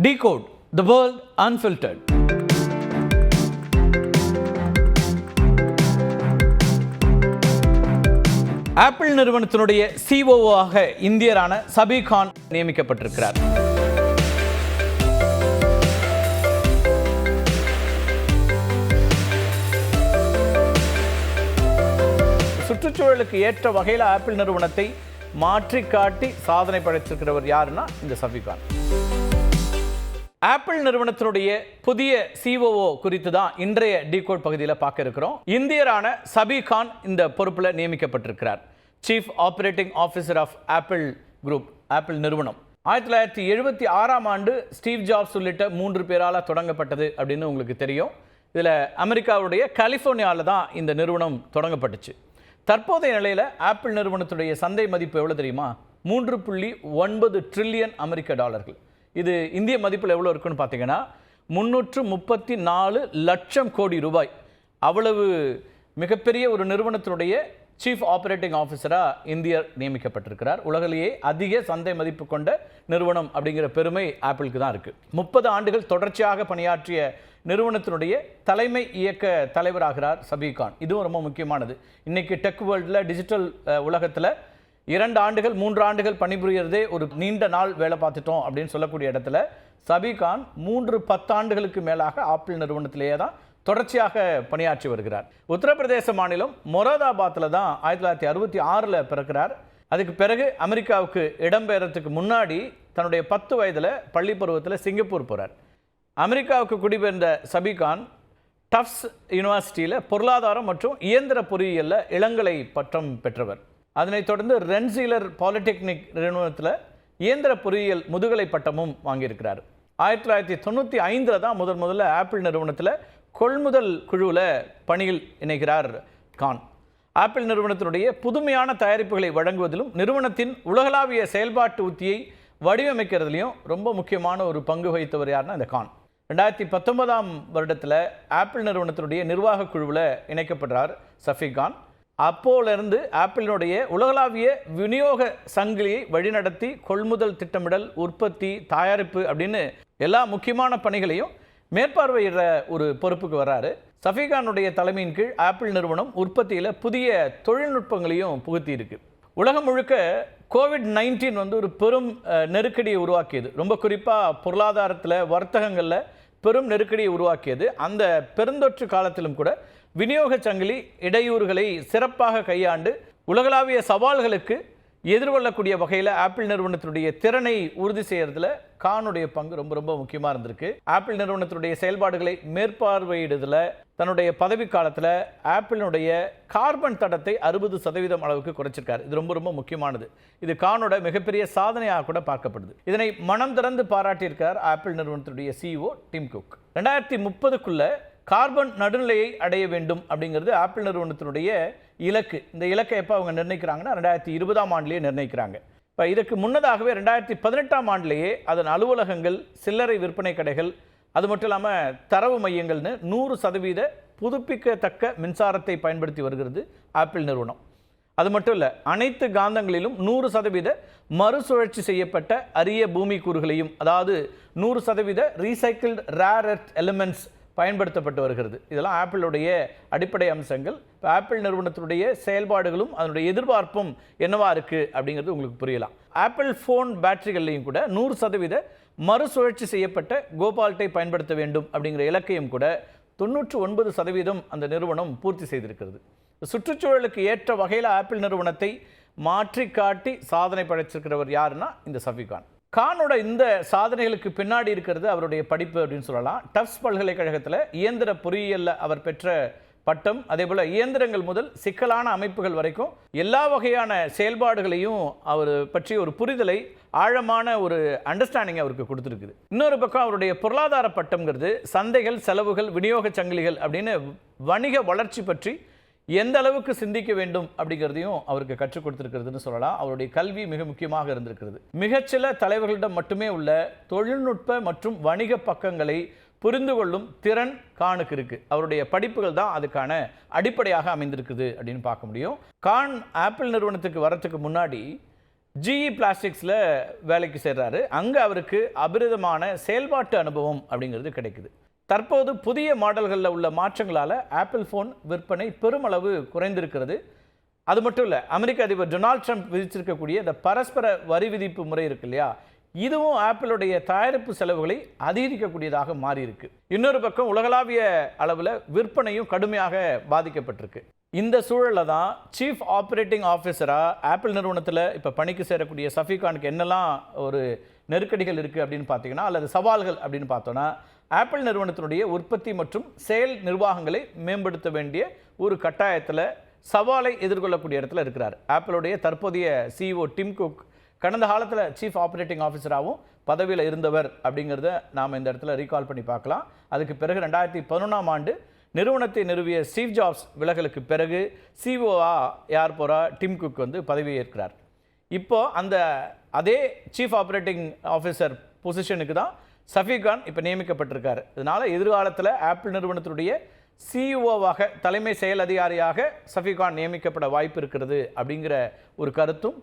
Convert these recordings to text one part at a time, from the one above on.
Decode the world unfiltered. Apple நிறுவனத்தினுடைய சிஓஓ-ஆக இந்தியரான சபீர் கான் நியமிக்கப்பட்டிருக்கிறார். சுற்றுச்சூழலுக்கு ஏற்ற வகையில் ஆப்பிள் நிறுவனத்தை மாற்றி காட்டி சாதனை படைத்திருக்கிறவர் யாருன்னா இந்த சபீர் கான். ஆப்பிள் நிறுவனத்தினுடைய புதிய சிஓஓ குறித்து தான் இன்றைய டீகோட் பகுதியில் பார்க்க இருக்கிறோம். இந்தியரான சபீர் கான் இந்த பொறுப்பில் நியமிக்கப்பட்டிருக்கிறார். Chief operating officer of Apple group, Apple நிறுவனம் 1976ஆம் ஆண்டு ஸ்டீவ் ஜாப்ஸ் உள்ளிட்ட 3 பேரால் தொடங்கப்பட்டது அப்படின்னு உங்களுக்கு தெரியும். இதில் அமெரிக்காவுடைய கலிஃபோர்னியாவில் தான் இந்த நிறுவனம் தொடங்கப்பட்டுச்சு. தற்போதைய நிலையில் ஆப்பிள் நிறுவனத்துடைய சந்தை மதிப்பு எவ்வளோ தெரியுமா? 3.9 ட்ரில்லியன் அமெரிக்க டாலர்கள். இது இந்திய மதிப்பில் எவ்வளோ இருக்குன்னு பார்த்தீங்கன்னா 334 லட்சம் கோடி ரூபாய். அவ்வளவு மிகப்பெரிய ஒரு நிறுவனத்தினுடைய சீஃப் ஆபரேட்டிங் ஆஃபீஸராக இந்தியர் நியமிக்கப்பட்டிருக்கிறார். உலகிலேயே அதிக சந்தை மதிப்பு கொண்ட நிறுவனம் அப்படிங்கிற பெருமை ஆப்பிளுக்கு தான் இருக்குது. 30 ஆண்டுகள் தொடர்ச்சியாக பணியாற்றிய நிறுவனத்தினுடைய தலைமை இயக்க தலைவராகிறார் சபீர் கான். இதுவும் ரொம்ப முக்கியமானது. இன்றைக்கி டெக் வேர்ல்டில், டிஜிட்டல் உலகத்தில் 2 ஆண்டுகள் 3 ஆண்டுகள் பணிபுரியறதே ஒரு நீண்ட நாள் வேலை பார்த்துட்டோம் அப்படின்னு சொல்லக்கூடிய இடத்துல சபீர் கான் 10 ஆண்டுகளுக்கு மேலாக ஆப்பிள் நிறுவனத்திலேயே தான் தொடர்ச்சியாக பணியாற்றி வருகிறார். உத்தரப்பிரதேச மாநிலம் மொராதாபாத்தில் தான் 1966 பிறக்கிறார். அதுக்கு பிறகு அமெரிக்காவுக்கு இடம்பெயர்றதுக்கு முன்னாடி தன்னுடைய 10 வயதில் பள்ளி பருவத்தில் சிங்கப்பூர் போகிறார். அமெரிக்காவுக்கு குடிபெயர்ந்த சபீர் கான் டஃப்ஸ் யூனிவர்சிட்டியில் பொருளாதாரம் மற்றும் இயந்திர பொறியியலில் இளங்கலை பட்டம் பெற்றவர். அதனைத் தொடர்ந்து ரென்சீலர் பாலிடெக்னிக் நிறுவனத்தில் இயந்திர பொறியியல் முதுகலை பட்டமும் வாங்கியிருக்கிறார். 1995 தான் முதல்ல ஆப்பிள் நிறுவனத்தில் கொள்முதல் குழுவில் பணியில் இணைகிறார் கான். ஆப்பிள் நிறுவனத்தினுடைய புதுமையான தயாரிப்புகளை வழங்குவதிலும் நிறுவனத்தின் உலகளாவிய செயல்பாட்டு உத்தியை வடிவமைக்கிறதுலையும் ரொம்ப முக்கியமான ஒரு பங்கு வகித்தவர் யாருன்னா இந்த கான். 2019ஆம் வருடத்தில் ஆப்பிள் நிறுவனத்தினுடைய நிர்வாக குழுவில் இணைக்கப்படுறார் சபீர் கான். அப்போலேருந்து ஆப்பிளினுடைய உலகளாவிய விநியோக சங்கிலியை வழிநடத்தி கொள்முதல், திட்டமிடல், உற்பத்தி, தயாரிப்பு அப்படின்னு எல்லா முக்கியமான பணிகளையும் மேற்பார்வையிடுற ஒரு பொறுப்புக்கு வர்றாரு. சபீர் கானுடைய தலைமையின் கீழ் ஆப்பிள் நிறுவனம் உற்பத்தியில் புதிய தொழில்நுட்பங்களையும் புகுத்தி இருக்கு. உலகம் முழுக்க கோவிட்-19 ஒரு பெரும் நெருக்கடியை உருவாக்கியது. ரொம்ப குறிப்பாக பொருளாதாரத்தில், வர்த்தகங்களில் பெரும் நெருக்கடியை உருவாக்கியது. அந்த பெருந்தொற்று காலத்திலும் கூட விநியோக சங்கிலி இடையூறுகளை சிறப்பாக கையாண்டு உலகளாவிய சவால்களுக்கு எதிர்கொள்ளக்கூடிய வகையில் ஆப்பிள் நிறுவனத்தினுடைய திறனை உறுதி செய்யறதுல கானுடைய பங்கு ரொம்ப முக்கியமாக இருந்திருக்கு. ஆப்பிள் நிறுவனத்தினுடைய செயல்பாடுகளை மேற்பார்வையிடுதல தன்னுடைய பதவி காலத்தில் ஆப்பிளினுடைய கார்பன் தடத்தை 60% அளவுக்கு குறைச்சிருக்காரு. இது ரொம்ப முக்கியமானது. இது கானோட மிகப்பெரிய சாதனையாக கூட பார்க்கப்படுது. இதனை மனம் திறந்து பாராட்டியிருக்கார் ஆப்பிள் நிறுவனத்தினுடைய சிஇஓ டிம் குக். 2030க்குள்ள கார்பன் நடுநிலையை அடைய வேண்டும் அப்படிங்கிறது ஆப்பிள் நிறுவனத்தினுடைய இலக்கு. இந்த இலக்கை எப்போ அவங்க நிர்ணயிக்கிறாங்கன்னா 2020ஆம் ஆண்டிலேயே நிர்ணயிக்கிறாங்க. இப்போ இதற்கு முன்னதாகவே 2018ஆம் ஆண்டிலேயே அதன் அலுவலகங்கள், சில்லறை விற்பனை கடைகள், அது மட்டும் இல்லாமல் தரவு மையங்கள்னு 100% புதுப்பிக்கத்தக்க மின்சாரத்தை பயன்படுத்தி வருகிறது ஆப்பிள் நிறுவனம். அது மட்டும் இல்லை, அனைத்து காந்தங்களிலும் 100% மறுசுழற்சி செய்யப்பட்ட அரிய பூமி கூறுகளையும், அதாவது 100% ரீசைக்கிள்டு ரேர் எர்த் எலிமெண்ட்ஸ் பயன்படுத்தப்பட்டு வருகிறது. இதெல்லாம் ஆப்பிளுடைய அடிப்படை அம்சங்கள். இப்போ ஆப்பிள் நிறுவனத்தினுடைய செயல்பாடுகளும் அதனுடைய எதிர்பார்ப்பும் என்னவா இருக்குது அப்படிங்கிறது உங்களுக்கு புரியலாம். ஆப்பிள் ஃபோன் பேட்டரிகள்லையும் கூட 100% மறுசுழற்சி செய்யப்பட்ட கோபால்ட்டை பயன்படுத்த வேண்டும் அப்படிங்கிற இலக்கையும் கூட 99% அந்த நிறுவனம் பூர்த்தி செய்திருக்கிறது. சுற்றுச்சூழலுக்கு ஏற்ற வகையில் ஆப்பிள் நிறுவனத்தை மாற்றி காட்டி சாதனை படைச்சிருக்கிறவர் யாருன்னா இந்த சபீர் கான். கானோட இந்த சாதனைகளுக்கு பின்னாடி இருக்கிறது அவருடைய படிப்பு அப்படின்னு சொல்லலாம். டஃப்ஸ் பல்கலைக்கழகத்தில் இயந்திர பொறியியலில் அவர் பெற்ற பட்டம், அதே போல் இயந்திரங்கள் முதல் சிக்கலான அமைப்புகள் வரைக்கும் எல்லா வகையான செயல்பாடுகளையும் அவர் பற்றி ஒரு புரிதலை, ஆழமான ஒரு அண்டர்ஸ்டாண்டிங் அவருக்கு கொடுத்துருக்குது. இன்னொரு பக்கம் அவருடைய பொருளாதார பட்டம்ங்கிறது சந்தைகள், செலவுகள், விநியோக சங்கிலிகள் அப்படின்னு வணிக வளர்ச்சி பற்றி எந்த அளவுக்கு சிந்திக்க வேண்டும் அப்படிங்கிறதையும் அவருக்கு கற்றுக் கொடுத்துருக்கிறதுன்னு சொல்லலாம். அவருடைய கல்வி மிக முக்கியமாக இருந்திருக்கிறது. மிகச்சில தலைவர்களிடம் மட்டுமே உள்ள தொழில்நுட்ப மற்றும் வணிக பக்கங்களை புரிந்து கொள்ளும் திறன் கானுக்கு இருக்குது. அவருடைய படிப்புகள் தான் அதுக்கான அடிப்படையாக அமைந்திருக்குது அப்படின்னு பார்க்க முடியும். கான் ஆப்பிள் நிறுவனத்துக்கு வரத்துக்கு முன்னாடி GE பிளாஸ்டிக்ஸில் வேலைக்கு சேர்றாரு. அங்கே அவருக்கு அபிரிதமான செயல்பாட்டு அனுபவம் அப்படிங்கிறது கிடைக்குது. தற்போது புதிய மாடல்களில் உள்ள மாற்றங்களால் ஆப்பிள் ஃபோன் விற்பனை பெருமளவு குறைந்திருக்கிறது. அது மட்டும் இல்லை, அமெரிக்க அதிபர் டொனால்ட் ட்ரம்ப் விதிச்சிருக்கக்கூடிய இந்த பரஸ்பர வரி விதிப்பு முறை இருக்கு இல்லையா, இதுவும் ஆப்பிளுடைய தயாரிப்பு செலவுகளை அதிகரிக்கக்கூடியதாக மாறி இருக்கு. இன்னொரு பக்கம் உலகளாவிய அளவில் விற்பனையும் கடுமையாக பாதிக்கப்பட்டிருக்கு. இந்த சூழலில் தான் சீஃப் ஆப்ரேட்டிங் ஆஃபீஸராக ஆப்பிள் நிறுவனத்தில் இப்போ பணிக்கு சேரக்கூடிய சஃபிகானுக்கு என்னெல்லாம் ஒரு நெருக்கடிகள் இருக்குது அப்படின்னு பார்த்தீங்கன்னா, அல்லது சவால்கள் அப்படின்னு பார்த்தோன்னா, ஆப்பிள் நிறுவனத்தினுடைய உற்பத்தி மற்றும் செயல் நிர்வாகங்களை மேம்படுத்த வேண்டிய ஒரு கட்டாயத்தில் சவாலை எதிர்கொள்ளக்கூடிய இடத்துல இருக்கிறார். ஆப்பிளுடைய தற்போதைய CEO டிம் குக் கடந்த காலத்தில் சீஃப் ஆப்ரேட்டிங் ஆஃபீஸராகவும் பதவியில் இருந்தவர் அப்படிங்கிறத நாம் இந்த இடத்துல ரீகால் பண்ணி பார்க்கலாம். அதுக்கு பிறகு 2011ஆம் ஆண்டு நிறுவனத்தை நிறுவிய ஸ்டீவ் ஜாப்ஸ் விலகலுக்கு பிறகு சிஓஆ யார் போகிறா, டிம் குக் வந்து பதவியை ஏற்கிறார். இப்போ அந்த அதே சீஃப் ஆப்ரேட்டிங் ஆஃபீஸர் பொசிஷனுக்கு தான் சஃபிகான் இப்போ நியமிக்கப்பட்டிருக்காரு. இதனால் எதிர்காலத்தில் ஆப்பிள் நிறுவனத்தினுடைய சிஇஓவாக தலைமை செயல் அதிகாரியாக சஃபிகான் நியமிக்கப்பட வாய்ப்பு இருக்கிறது அப்படிங்கிற ஒரு கருத்தும்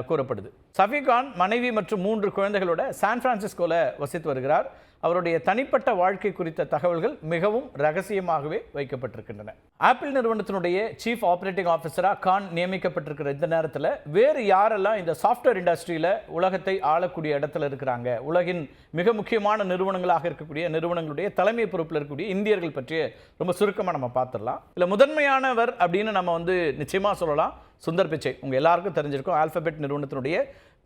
கூறப்படுது. சஃபிகான் மனைவி மற்றும் 3 குழந்தைகளோட சான் பிரான்சிஸ்கோவில் வசித்து வருகிறார். அவருடைய தனிப்பட்ட வாழ்க்கை குறித்த தகவல்கள் மிகவும் ரகசியமாகவே வைக்கப்பட்டிருக்கின்றன. ஆப்பிள் நிறுவனத்தினுடைய சீஃப் ஆப்ரேட்டிங் ஆஃபீஸராக கான் நியமிக்கப்பட்டிருக்கிற இந்த நேரத்தில் வேறு யாரெல்லாம் இந்த சாஃப்ட்வேர் இண்டஸ்ட்ரியில் உலகத்தை ஆளக்கூடிய இடத்துல இருக்கிறாங்க, உலகின் மிக முக்கியமான நிறுவனங்களாக இருக்கக்கூடிய நிறுவனங்களுடைய தலைமை பொறுப்பில் இருக்கக்கூடிய இந்தியர்கள் பற்றிய ரொம்ப சுருக்கமாக நம்ம பார்த்துடலாம். இல்லை முதன்மையானவர் அப்படின்னு நம்ம வந்து நிச்சயமாக சொல்லலாம் சுந்தர் பிச்சை. உங்கள் எல்லாருக்கும் தெரிஞ்சிருக்கும், ஆல்ஃபபெட் நிறுவனத்தினுடைய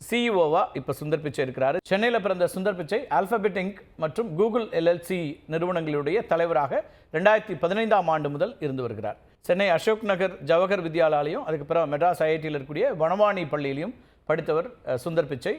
சிஇஓவா இப்போ சுந்தர் பிச்சை இருக்கிறாரு. சென்னையில் பிறந்த சுந்தர் பிச்சை ஆல்ஃபபெட் இன்க் மற்றும் கூகுள் LLC நிறுவனங்களுடைய தலைவராக 2015ஆம் ஆண்டு முதல் இருந்து வருகிறார். சென்னை அசோக் நகர் ஜவஹர் வித்யாலயாலையும் அதுக்கப்புறம் மெட்ராஸ் IITயில் இருக்கக்கூடிய வனவாணி பள்ளியிலையும் படித்தவர் சுந்தர் பிச்சை.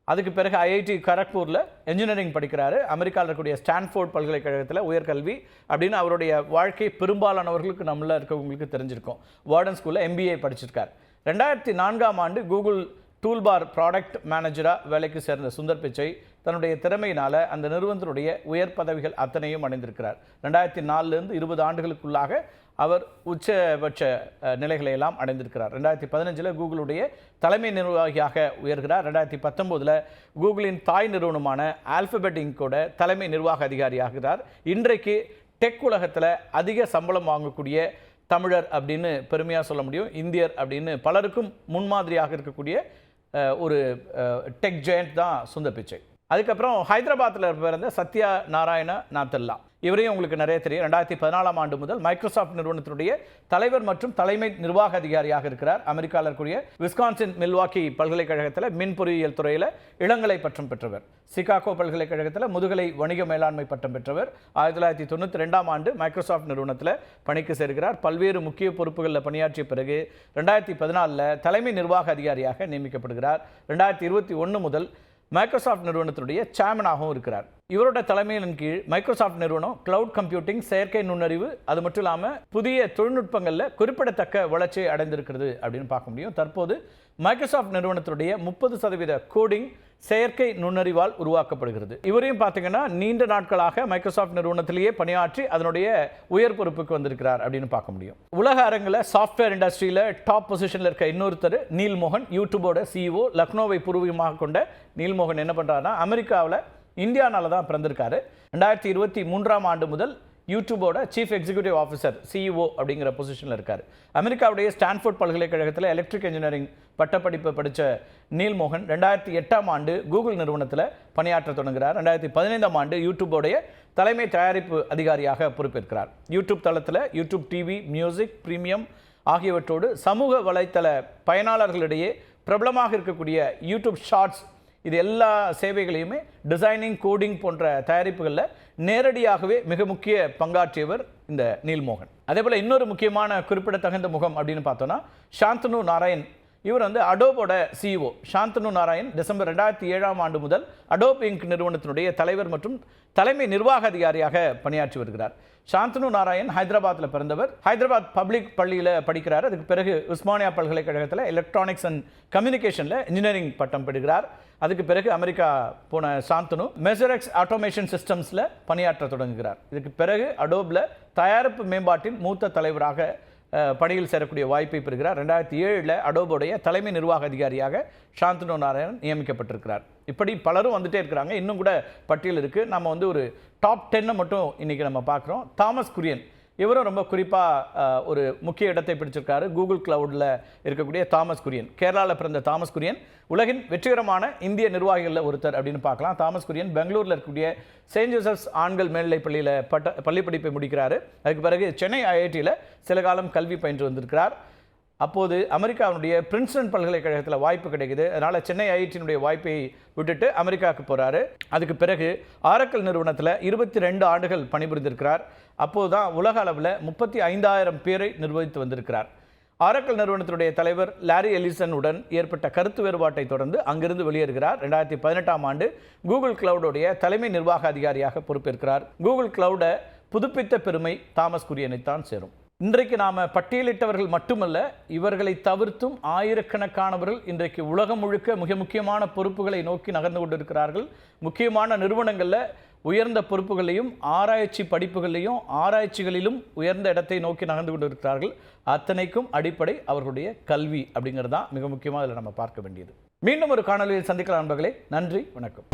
அதுக்கு பிறகு IIT கரக்பூரில் என்ஜினியரிங் படிக்கிறாரு. அமெரிக்காவில் இருக்கக்கூடிய ஸ்டான்ஃபோர்ட் பல்கலைக்கழகத்தில் உயர்கல்வி அப்படின்னு அவருடைய வாழ்க்கை பெரும்பாலானவர்களுக்கு நம்மள இருக்கவங்களுக்கு தெரிஞ்சிருக்கும். வார்டன் ஸ்கூலில் MBA படிச்சிருக்கார். 2004ஆம் ஆண்டு கூகுள் டூல்பார் ப்ராடக்ட் மேனேஜராக வேலைக்கு சேர்ந்த சுந்தர் பிச்சை தன்னுடைய திறமையினால் அந்த நிறுவனத்தினுடைய உயர் பதவிகள் அத்தனையும் அடைந்திருக்கிறார். 2004லேருந்து 20 ஆண்டுகளுக்குள்ளாக அவர் உச்சபட்ச நிலைகளை எல்லாம் அடைந்திருக்கிறார். 2015 கூகுளுடைய தலைமை நிர்வாகியாக உயர்கிறார். 2019 கூகுளின் தாய் நிறுவனமான ஆல்ஃபபெட் இங்கோட தலைமை நிர்வாக அதிகாரியாகிறார். இன்றைக்கு டெக் உலகத்தில் அதிக சம்பளம் வாங்கக்கூடிய தமிழர் அப்படின்னு பெருமையாக சொல்ல முடியும். இந்தியர் அப்படின்னு பலருக்கும் முன்மாதிரியாக இருக்கக்கூடிய ஒரு டெக் ஜெயண்ட் தான் சுந்தர் பிச்சை. அதுக்கப்புறம் ஹைதராபாத்தில் பிறந்த சத்யா நாராயண நாத்தல்லா, இவரையும் உங்களுக்கு நிறைய தெரியும். 2014ஆம் ஆண்டு முதல் மைக்ரோசாஃப்ட் நிறுவனத்தினுடைய தலைவர் மற்றும் தலைமை நிர்வாக அதிகாரியாக இருக்கிறார். அமெரிக்காவில் இருக்கக்கூடிய விஸ்கான்சின் மில்வாக்கி பல்கலைக்கழகத்தில் மின் பொறியியல் துறையில் இளங்கலை பட்டம் பெற்றவர். சிகாகோ பல்கலைக்கழகத்தில் முதுகலை வணிக மேலாண்மை பட்டம் பெற்றவர். 1992ஆம் ஆண்டு மைக்ரோசாஃப்ட் நிறுவனத்தில் பணிக்கு சேர்கிறார். பல்வேறு முக்கிய பொறுப்புகளில் பணியாற்றிய பிறகு 2014 தலைமை நிர்வாக அதிகாரியாக நியமிக்கப்படுகிறார். 2021 முதல் மைக்ரோசாஃப்ட் நிறுவனத்தினுடைய சேர்மனாகவும் இருக்கிறார். இவரோட தலைமையின் கீழ் மைக்ரோசாஃப்ட் நிறுவனம் கிளவுட் கம்ப்யூட்டிங், செயற்கை நுண்ணறிவு, அது மட்டும் இல்லாமல் புதிய தொழில்நுட்பங்களில் குறிப்பிடத்தக்க வளர்ச்சியை அடைந்திருக்கிறது அப்படின்னு பார்க்க முடியும். தற்போது மைக்ரோசாஃப்ட் நிறுவனத்தினுடைய 30% கோடிங் செயற்கை நுண்ணறிவால் உருவாக்கப்படுகிறது. இவரையும் பார்த்தீங்கன்னா நீண்ட நாட்களாக மைக்ரோசாஃப்ட் நிறுவனத்திலேயே பணியாற்றி அதனுடைய உயர் பொறுப்புக்கு வந்திருக்கிறார் அப்படின்னு பார்க்க முடியும். உலக அரங்கில் சாஃப்ட்வேர் இண்டஸ்ட்ரியில் டாப் பொசிஷனில் இருக்க இன்னொருத்தர் நீல் மோகன், யூடியூபோட CEO. லக்னோவை பூர்வீகமாக கொண்ட நீல் மோகன் என்ன பண்ணுறாருன்னா, அமெரிக்காவில் இந்தியானால தான் பிறந்திருக்காரு. 2023ஆம் ஆண்டு முதல் யூடியூபோட சீஃப் எக்ஸிக்யூட்டிவ் ஆஃபீஸர் CEO அப்படிங்கிற பொசிஷனில் இருக்கார். அமெரிக்காவுடைய ஸ்டான்ஃபோர்ட் பல்கலைக்கழகத்தில் எலக்ட்ரிக் இன்ஜினியரிங் பட்டப்படிப்பு படித்த நீல் மோகன் 2008ஆம் ஆண்டு கூகுள் நிறுவனத்தில் பணியாற்ற தொடங்குகிறார். 2015ஆம் ஆண்டு யூடியூபோடைய தலைமை தயாரிப்பு அதிகாரியாக பொறுப்பேற்கிறார். யூடியூப் தளத்தில் யூடியூப் TV, மியூசிக், பிரீமியம் ஆகியவற்றோடு சமூக வலைத்தள பயனாளர்களிடையே பிரபலமாக இருக்கக்கூடிய யூடியூப் ஷார்ட்ஸ், இது எல்லா சேவைகளையுமே டிசைனிங், கோடிங் போன்ற தயாரிப்புகளில் நேரடியாகவே மிக முக்கிய பங்காற்றியவர் இந்த நீல் மோகன். அதே போல் இன்னொரு முக்கியமான குறிப்பிடத்தகுந்த முகம் அப்படின்னு பார்த்தோன்னா சாந்தனு நாராயண். இவர் வந்து அடோபோட CEO. சாந்தனு நாராயண் டிசம்பர் 2007ஆம் ஆண்டு முதல் அடோப் இன்க் நிறுவனத்தினுடைய தலைவர் மற்றும் தலைமை நிர்வாக அதிகாரியாக பணியாற்றி வருகிறார். சாந்தனு நாராயண் ஹைதராபாத்தில் பிறந்தவர். ஹைதராபாத் பப்ளிக் பள்ளியில் படிக்கிறார். அதுக்கு பிறகு உஸ்மானியா பல்கலைக்கழகத்தில் எலக்ட்ரானிக்ஸ் அண்ட் கம்யூனிகேஷனில் இன்ஜினியரிங் பட்டம் பெறுகிறார். அதுக்கு பிறகு அமெரிக்கா போன சாந்தனு மெசரெக்ஸ் ஆட்டோமேஷன் சிஸ்டம்ஸில் பணியாற்ற தொடங்குகிறார். இதுக்கு பிறகு அடோபில் தயாரிப்பு மேம்பாட்டின் மூத்த தலைவராக பணியில் சேரக்கூடிய வாய்ப்பை பெறுகிறார். 2007 அடோபோடைய தலைமை நிர்வாக அதிகாரியாக சாந்தனு நாராயணன் நியமிக்கப்பட்டிருக்கிறார். இப்படி பலரும் வந்துட்டே இருக்கிறாங்க. இன்னும் கூட பட்டியல் இருக்குது. நம்ம வந்து ஒரு டாப் 10 மட்டும் இன்றைக்கி நம்ம பார்க்குறோம். தாமஸ் குரியன் இவரும் ரொம்ப குறிப்பாக ஒரு முக்கிய இடத்தை பிடிச்சிருக்காரு. கூகுள் கிளவுடில் இருக்கக்கூடிய தாமஸ் குரியன், கேரளாவில் பிறந்த தாமஸ் குரியன் உலகின் வெற்றிகரமான இந்திய நிர்வாகிகளில் ஒருத்தர் அப்படின்னு பார்க்கலாம். தாமஸ் குரியன் பெங்களூரில் இருக்கக்கூடிய செயின்ட் ஜோசப்ஸ் ஆண்கள் மேல்நிலைப் பள்ளியில் பள்ளி படிப்பை முடிக்கிறாரு. அதுக்கு பிறகு சென்னை ஐஐடியில் சில காலம் கல்வி பயின்று வந்திருக்கிறார். அப்போது அமெரிக்காவுடைய பிரின்ஸ்டன் பல்கலைக்கழகத்தில் வாய்ப்பு கிடைக்குது. அதனால் சென்னை ஐஐடியினுடைய வாய்ப்பை விட்டுட்டு அமெரிக்காவுக்கு போகிறாரு. அதுக்கு பிறகு ஆரக்கல் நிறுவனத்தில் 22 ஆண்டுகள் பணிபுரிந்திருக்கிறார். அப்போது தான் உலக அளவில் 35,000 பேரை நிர்வகித்து வந்திருக்கிறார். ஆரக்கல் நிறுவனத்தினுடைய தலைவர் லாரி எலிசனுடன் ஏற்பட்ட கருத்து வேறுபாட்டை தொடர்ந்து அங்கிருந்து வெளியேறுகிறார். 2018ஆம் ஆண்டு கூகுள் கிளவுடைய தலைமை நிர்வாக அதிகாரியாக பொறுப்பேற்கிறார். கூகுள் கிளவுடை புதுப்பித்த பெருமை தாமஸ் குரியனைத்தான் சேரும். இன்றைக்கு நாம் பட்டியலிட்டவர்கள் மட்டுமல்ல, இவர்களை தவிர்த்தும் ஆயிரக்கணக்கானவர்கள் இன்றைக்கு உலகம் முழுக்க மிக முக்கியமான பொறுப்புகளை நோக்கி நகர்ந்து கொண்டிருக்கிறார்கள். முக்கியமான நிறுவனங்களில் உயர்ந்த பொறுப்புகளையும் ஆராய்ச்சி படிப்புகளையும் ஆராய்ச்சிகளிலும் உயர்ந்த இடத்தை நோக்கி நகர்ந்து கொண்டிருக்கிறார்கள். அத்தனைக்கும் அடிப்படை அவர்களுடைய கல்வி அப்படிங்கிறது தான் மிக முக்கியமாக அதில் நம்ம பார்க்க வேண்டியது. மீண்டும் ஒரு காணொலியில் சந்திக்கலாம் நண்பர்களே. நன்றி, வணக்கம்.